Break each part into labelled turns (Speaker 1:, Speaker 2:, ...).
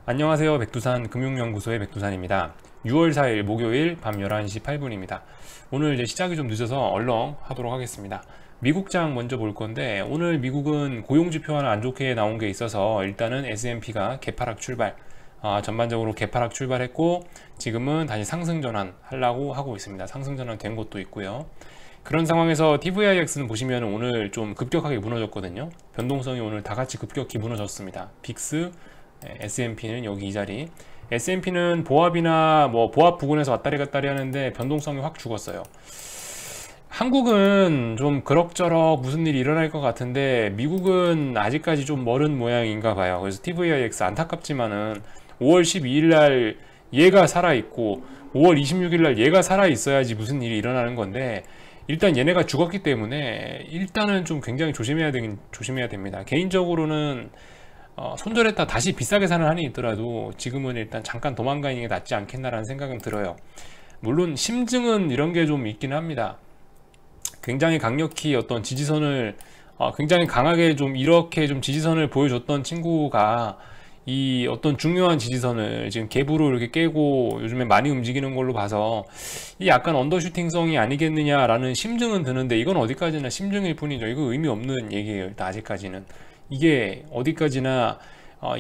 Speaker 1: 안녕하세요. 백두산 금융연구소의 백두산입니다. 6월 4일 목요일 밤 11시 8분입니다. 오늘 이제 시작이 좀 늦어서 얼렁 하도록 하겠습니다. 미국장 먼저 볼 건데, 오늘 미국은 고용지표 하나 안 좋게 나온 게 있어서 일단은 S&P가 개파락 출발, 전반적으로 개파락 출발했고 지금은 다시 상승 전환 하려고 하고 있습니다. 상승 전환 된 것도 있고요. 그런 상황에서 TVIX는 보시면 오늘 좀 급격하게 무너졌거든요. 변동성이 오늘 다 같이 급격히 무너졌습니다. 빅스, S&P는 여기 이 자리. S&P는 보합이나 뭐 보합 부근에서 왔다리 갔다리 하는데 변동성이 확 죽었어요. 한국은 좀 그럭저럭 무슨 일이 일어날 것 같은데 미국은 아직까지 좀 멀은 모양인가 봐요. 그래서 TVIX 안타깝지만은 5월 12일 날 얘가 살아있고 5월 26일 날 얘가 살아있어야지 무슨 일이 일어나는 건데, 일단 얘네가 죽었기 때문에 일단은 좀 굉장히 조심해야 됩니다. 개인적으로는 손절했다 다시 비싸게 사는 한이 있더라도 지금은 일단 잠깐 도망가는 게 낫지 않겠나라는 생각은 들어요. 물론 심증은 이런 게 좀 있긴 합니다. 굉장히 강력히 어떤 지지선을 굉장히 강하게 좀 이렇게 좀 지지선을 보여줬던 친구가 이 어떤 중요한 지지선을 지금 갭으로 이렇게 깨고 요즘에 많이 움직이는 걸로 봐서 이 약간 언더슈팅성이 아니겠느냐라는 심증은 드는데, 이건 어디까지나 심증일 뿐이죠. 이거 의미 없는 얘기예요. 일단 아직까지는 이게 어디까지나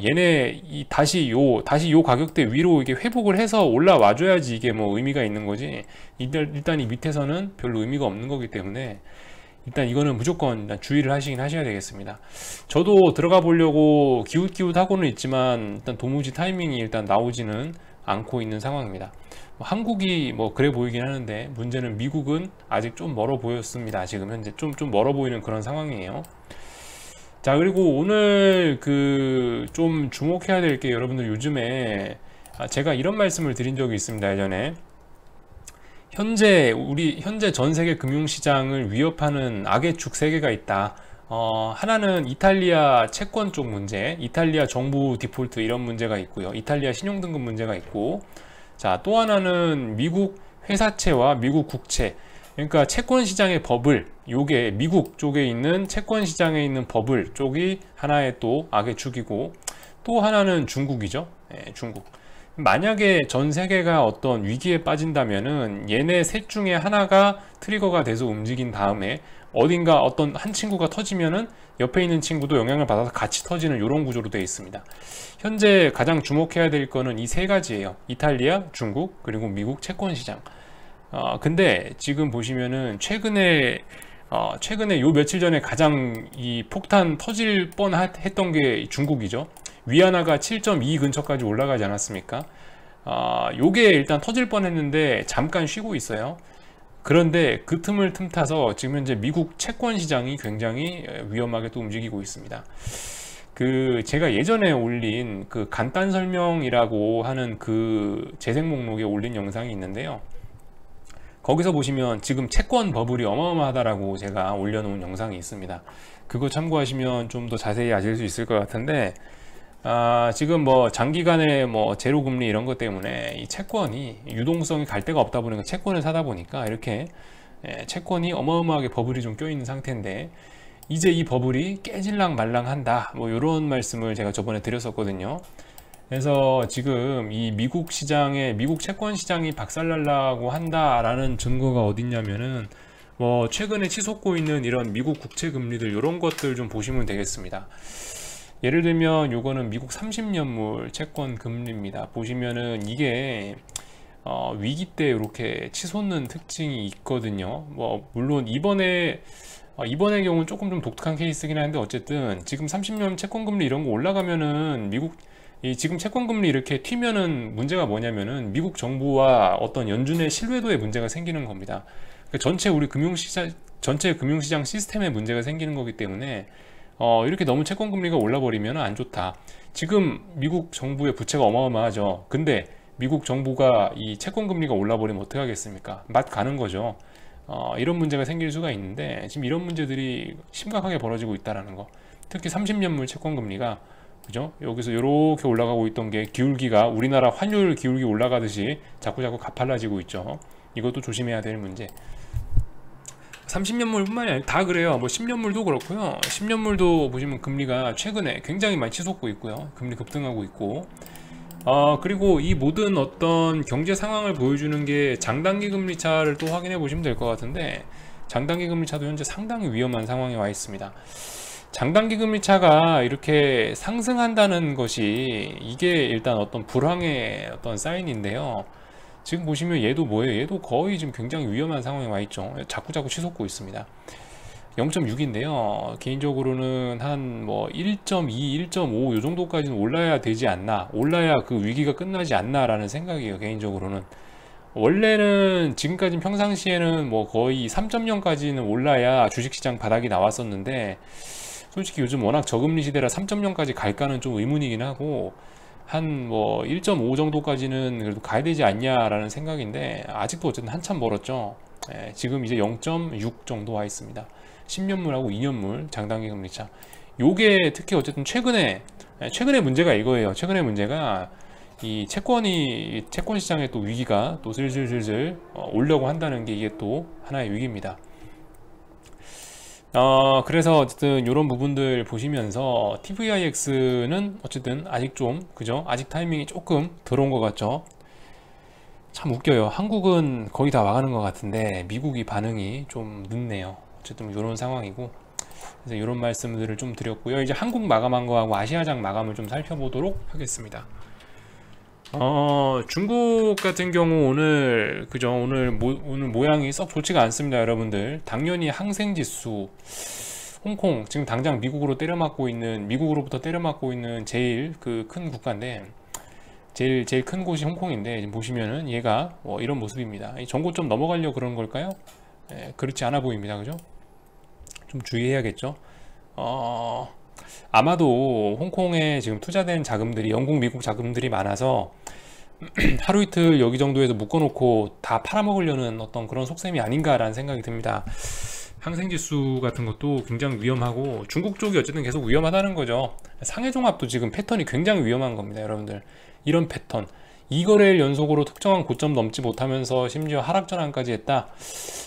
Speaker 1: 얘네 다시 요 가격대 위로 이게 회복을 해서 올라와 줘야지 이게 뭐 의미가 있는 거지. 일단 이 밑에서는 별로 의미가 없는 거기 때문에 일단 이거는 무조건 일단 주의를 하셔야 되겠습니다. 저도 들어가 보려고 기웃기웃하고는 있지만 일단 도무지 타이밍이 일단 나오지는 않고 있는 상황입니다. 한국이 뭐 그래 보이긴 하는데 문제는 미국은 아직 좀 멀어 보였습니다. 지금 현재 좀 멀어 보이는 그런 상황이에요. 자, 그리고 오늘 좀 주목해야 될 게, 여러분들 요즘에 제가 이런 말씀을 드린 적이 있습니다. 예전에 현재 전 세계 금융시장을 위협하는 악의 축 세 개가 있다. 하나는 이탈리아 채권 쪽 문제, 이탈리아 정부 디폴트 이런 문제가 있고요. 이탈리아 신용등급 문제가 있고, 자, 또 하나는 미국 회사채와 미국 국채, 그러니까 채권 시장의 버블, 요게 미국 쪽에 있는 채권 시장에 있는 버블 쪽이 하나의 또 악의 축이고, 또 하나는 중국이죠. 중국. 만약에 전 세계가 어떤 위기에 빠진다면은 얘네 셋 중에 하나가 트리거가 돼서 움직인 다음에 어딘가 어떤 한 친구가 터지면은 옆에 있는 친구도 영향을 받아서 같이 터지는 이런 구조로 되어 있습니다. 현재 가장 주목해야 될 거는 이 세 가지예요. 이탈리아, 중국, 그리고 미국 채권 시장. 근데 지금 보시면은 최근에 요 며칠 전에 가장 이 폭탄 터질 뻔했던 게 중국이죠. 위안화가 7.2 근처까지 올라가지 않았습니까? 요게 일단 터질 뻔했는데 잠깐 쉬고 있어요. 그런데 그 틈을 틈타서 지금 현재 미국 채권 시장이 굉장히 위험하게 또 움직이고 있습니다. 제가 예전에 올린 간단 설명이라고 하는 재생 목록에 올린 영상이 있는데요. 거기서 보시면 지금 채권 버블이 어마어마하다라고 제가 올려놓은 영상이 있습니다. 그거 참고하시면 좀 더 자세히 아실 수 있을 것 같은데, 지금 뭐 장기간의 뭐 제로 금리 이런 것 때문에 이 채권이 유동성이 갈 데가 없다 보니까 채권을 사다 보니까 이렇게 채권이 어마어마하게 버블이 좀 껴있는 상태인데, 이제 이 버블이 깨질랑 말랑한다, 뭐 이런 말씀을 제가 저번에 드렸었거든요. 그래서 지금 이 미국 채권 시장이 박살날라고 한다라는 증거가 어딨냐면은 뭐 최근에 치솟고 있는 이런 미국 국채 금리들, 이런 것들 좀 보시면 되겠습니다. 예를 들면 요거는 미국 30년물 채권 금리입니다. 보시면은 이게 위기 때 이렇게 치솟는 특징이 있거든요. 뭐 물론 이번의 경우는 조금 좀 독특한 케이스긴 한데, 어쨌든 지금 30년 채권 금리 이런 거 올라가면은 지금 채권 금리 이렇게 튀면은 문제가 뭐냐면은 미국 정부와 어떤 연준의 신뢰도에 문제가 생기는 겁니다. 그러니까 전체 금융시장 시스템에 문제가 생기는 거기 때문에 이렇게 너무 채권 금리가 올라버리면 안 좋다. 지금 미국 정부의 부채가 어마어마하죠. 근데 미국 정부가 이 채권 금리가 올라버리면 어떻게 하겠습니까? 맛 가는 거죠. 이런 문제가 생길 수가 있는데 지금 이런 문제들이 심각하게 벌어지고 있다는 거. 특히 30년물 채권 금리가, 그죠? 여기서 이렇게 올라가고 있던 게 기울기가 우리나라 환율 기울기 올라가듯이 자꾸자꾸 가팔라지고 있죠. 이것도 조심해야 될 문제. 30년물 뿐만이 아니라 다 그래요. 뭐 10년물도 그렇고요. 10년물도 보시면 금리가 최근에 굉장히 많이 치솟고 있고요. 금리 급등하고 있고, 그리고 이 모든 어떤 경제 상황을 보여주는 게 장단기 금리 차를 또 확인해 보시면 될 것 같은데, 장단기 금리 차도 현재 상당히 위험한 상황에 와 있습니다. 장단기 금리 차가 이렇게 상승한다는 것이 이게 일단 어떤 불황의 어떤 사인인데요. 지금 보시면 얘도 뭐예요? 얘도 거의 지금 굉장히 위험한 상황에 와 있죠. 자꾸자꾸 치솟고 있습니다. 0.6인데요. 개인적으로는 한 뭐 1.2, 1.5 요 정도까지는 올라야 되지 않나, 올라야 그 위기가 끝나지 않나 라는 생각이에요. 개인적으로는 원래는 지금까지 평상시에는 뭐 거의 3.0까지는 올라야 주식시장 바닥이 나왔었는데, 솔직히 요즘 워낙 저금리 시대라 3.0까지 갈까는 좀 의문이긴 하고, 한 뭐 1.5 정도까지는 그래도 가야 되지 않냐라는 생각인데, 아직도 어쨌든 한참 멀었죠. 지금 이제 0.6 정도 와 있습니다. 10년물하고 2년물 장단기 금리차. 요게 특히 어쨌든 최근에 문제가 이거예요. 최근의 문제가 이 채권 시장의 또 위기가 또 슬슬 오려고 한다는 게 이게 또 하나의 위기입니다. 그래서 어쨌든 이런 부분들 보시면서 TVIX는 어쨌든 아직 좀 그죠? 아직 타이밍이 조금 들어온 것 같죠? 참 웃겨요. 한국은 거의 다 와가는 것 같은데 미국이 반응이 좀 늦네요. 어쨌든 이런 상황이고, 그래서 이런 말씀들을 좀 드렸고요. 이제 한국 마감한 거하고 아시아장 마감을 좀 살펴보도록 하겠습니다. 중국 같은 경우 오늘 그죠? 오늘 모양이 썩 좋지가 않습니다, 여러분들. 당연히 항생지수, 홍콩 지금 당장 미국으로부터 때려맞고 있는 제일 그 큰 국가인데, 제일 큰 곳이 홍콩인데, 지금 보시면은 얘가 이런 모습입니다. 이 전고점 넘어가려고 그런 걸까요? 그렇지 않아 보입니다, 그죠? 좀 주의해야겠죠. 아마도 홍콩에 지금 투자된 자금들이 영국, 미국 자금들이 많아서 하루 이틀 여기 정도에서 묶어놓고 다 팔아먹으려는 어떤 그런 속셈이 아닌가라는 생각이 듭니다. 항생지수 같은 것도 굉장히 위험하고, 중국 쪽이 어쨌든 계속 위험하다는 거죠. 상해종합도 지금 패턴이 굉장히 위험한 겁니다, 여러분들. 이런 패턴, 2거래일 연속으로 특정한 고점 넘지 못하면서 심지어 하락 전환까지 했다.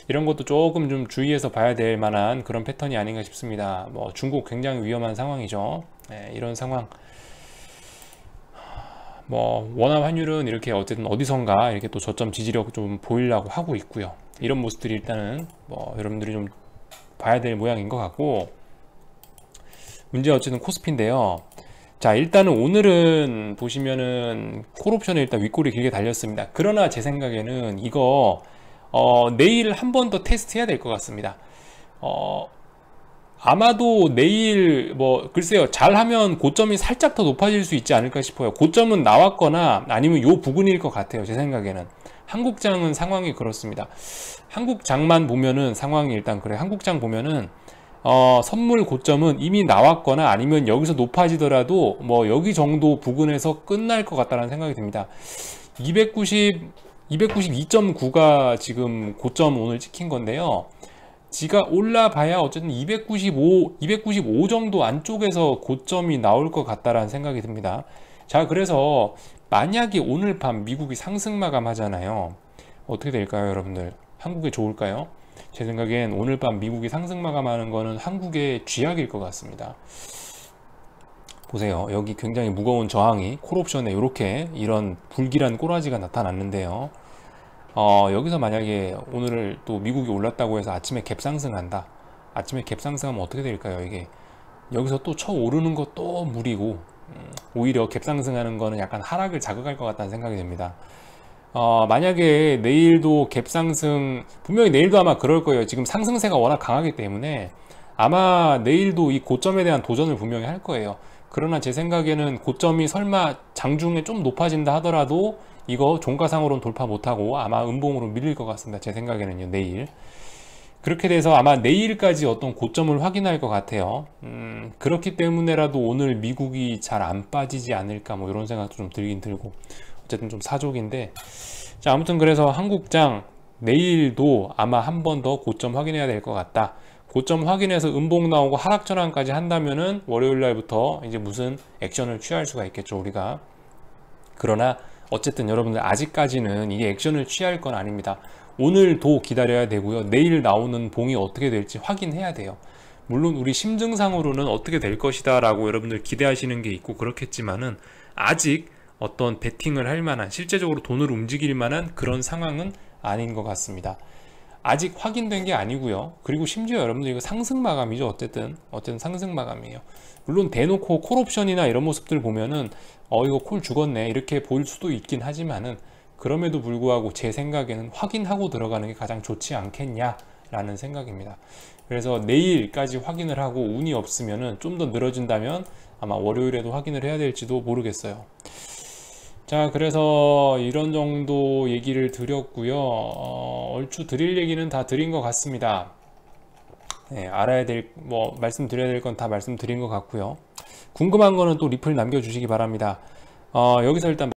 Speaker 1: 이런 것도 조금 좀 주의해서 봐야 될 만한 그런 패턴이 아닌가 싶습니다. 뭐 중국 굉장히 위험한 상황이죠. 이런 상황. 뭐 원화 환율은 이렇게 어쨌든 어디선가 이렇게 또 저점 지지력 좀 보이려고 하고 있고요. 이런 모습들이 일단은 뭐 여러분들이 좀 봐야 될 모양인 것 같고, 문제 어쨌든 코스피인데요. 자, 일단은 오늘은 보시면은 콜옵션에 일단 윗골이 길게 달렸습니다. 그러나 제 생각에는 이거 내일 한 번 더 테스트 해야 될 것 같습니다. 아마도 내일 뭐 글쎄요, 잘하면 고점이 살짝 더 높아질 수 있지 않을까 싶어요. 고점은 나왔거나 아니면 요 부근일 것 같아요, 제 생각에는. 한국장은 상황이 그렇습니다. 한국장만 보면은 상황이 일단 그래. 한국장 보면은 선물 고점은 이미 나왔거나 아니면 여기서 높아지더라도 뭐 여기 정도 부근에서 끝날 것 같다는 생각이 듭니다. 292.9가 지금 고점 오늘 찍힌 건데요. 지가 올라봐야 어쨌든 295 정도 안쪽에서 고점이 나올 것 같다라는 생각이 듭니다. 자, 그래서 만약에 오늘 밤 미국이 상승 마감하잖아요. 어떻게 될까요, 여러분들? 한국에 좋을까요? 제 생각엔 오늘 밤 미국이 상승 마감하는 거는 한국의 쥐약일 것 같습니다. 보세요. 여기 굉장히 무거운 저항이 콜옵션에 이렇게 이런 불길한 꼬라지가 나타났는데요. 여기서 만약에 오늘 또 미국이 올랐다고 해서 아침에 갭상승한다. 아침에 갭상승하면 어떻게 될까요? 이게 여기서 또 쳐오르는 것도 무리고, 오히려 갭상승하는 거는 약간 하락을 자극할 것 같다는 생각이 듭니다. 만약에 내일도 갭상승, 분명히 내일도 아마 그럴 거예요. 지금 상승세가 워낙 강하기 때문에 아마 내일도 이 고점에 대한 도전을 분명히 할 거예요. 그러나 제 생각에는 고점이 설마 장중에 좀 높아진다 하더라도 이거 종가상으로는 돌파 못하고 아마 음봉으로 밀릴 것 같습니다. 제 생각에는요, 내일. 그렇게 돼서 아마 내일까지 어떤 고점을 확인할 것 같아요. 그렇기 때문에라도 오늘 미국이 잘 안 빠지지 않을까, 뭐 이런 생각도 좀 들긴 들고, 어쨌든 좀 사족인데. 자, 아무튼 그래서 한국장 내일도 아마 한 번 더 고점 확인해야 될 것 같다. 고점 확인해서 음봉 나오고 하락 전환까지 한다면은 월요일 날부터 이제 무슨 액션을 취할 수가 있겠죠, 우리가. 그러나 어쨌든 여러분들 아직까지는 이게 액션을 취할 건 아닙니다. 오늘도 기다려야 되고요. 내일 나오는 봉이 어떻게 될지 확인해야 돼요. 물론 우리 심증상으로는 어떻게 될 것이다 라고 여러분들 기대하시는 게 있고 그렇겠지만은 아직 어떤 베팅을 할 만한, 실제적으로 돈을 움직일 만한 그런 상황은 아닌 것 같습니다. 아직 확인된 게 아니고요. 그리고 심지어 여러분들 이거 상승 마감이죠. 어쨌든 상승 마감이에요. 물론 대놓고 콜옵션이나 이런 모습들 보면은 이거 콜 죽었네 이렇게 볼 수도 있긴 하지만은, 그럼에도 불구하고 제 생각에는 확인하고 들어가는 게 가장 좋지 않겠냐라는 생각입니다. 그래서 내일까지 확인을 하고 운이 없으면은 좀 더 늘어진다면 아마 월요일에도 확인을 해야 될지도 모르겠어요. 자, 그래서 이런 정도 얘기를 드렸고요. 얼추 드릴 얘기는 다 드린 것 같습니다. 네, 알아야 될, 말씀드려야 될 건 다 말씀드린 것 같고요. 궁금한 거는 또 리플 남겨주시기 바랍니다. 여기서 일단